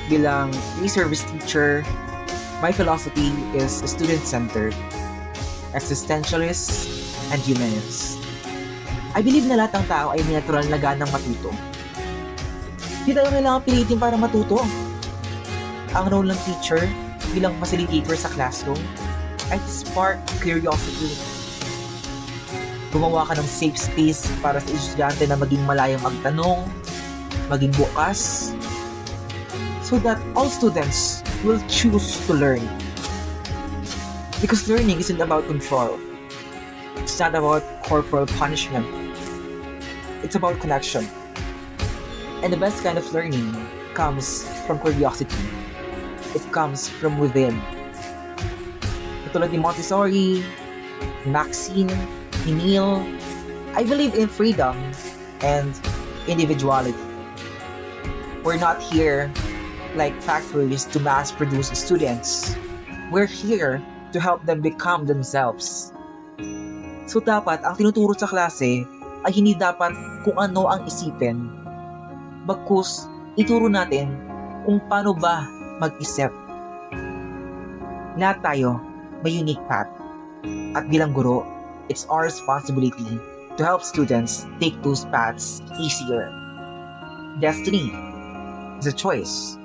Bilang pre-service teacher, my philosophy is student-centered, existentialist, and humanist. I believe na lahat ng tao ay may natural na ganang matuto. Hindi tayo kailangan pilitin para matuto. Ang role ng teacher bilang facilitator sa classroom ay to spark curiosity. Gumawa ka ng safe space para sa estudyante na maging malayang magtanong, maging bukas, so that all students will choose to learn. Because learning isn't about control. It's not about corporal punishment. It's about connection. And the best kind of learning comes from curiosity. It comes from within. Katulad ni Montessori, Maxine, ni Neil, I believe in freedom and individuality. We're not here like factories to mass produce students. We're here to help them become themselves. So dapat ang tinuturo sa klase ay hindi dapat kung ano ang isipin. Bagkus, ituro natin kung paano ba mag-isip. Lahat tayo may unique path. At bilang guro, it's our responsibility to help students take those paths easier. Destiny is a choice,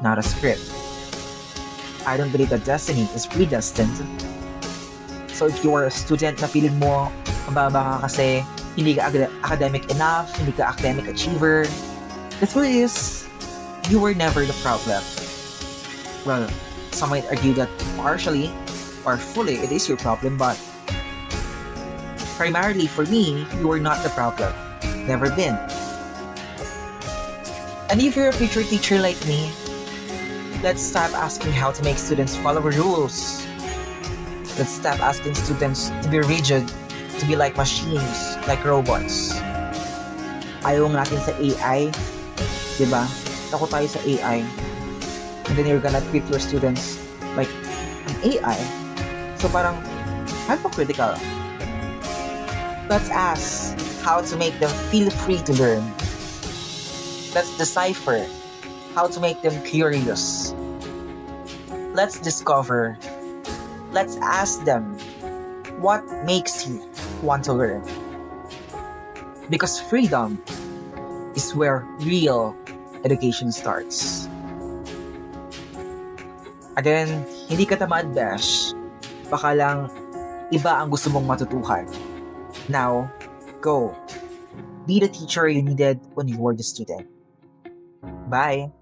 not a script. I don't believe that destiny is predestined. So if you are a student na feeling mo mababa ka kasi hindi ka academic enough, hindi ka academic achiever, the truth is, you were never the problem. Well, some might argue that partially or fully it is your problem, but primarily for me, you were not the problem. Never been. And if you're a future teacher like me, let's stop asking how to make students follow rules. Let's stop asking students to be rigid, to be like machines, like robots. Ayaw natin sa AI, diba? Takot tayo sa AI. And then you're gonna treat your students like an AI. So parang hypocritical. Let's ask how to make them feel free to learn. Let's decipher how to make them curious. Let's discover. Let's ask them, what makes you want to learn? Because freedom is where real education starts. Again, hindi ka tamad, Besh. Baka lang iba ang gusto mong matutuhan. Now, go. Be the teacher you needed when you were the student. Bye!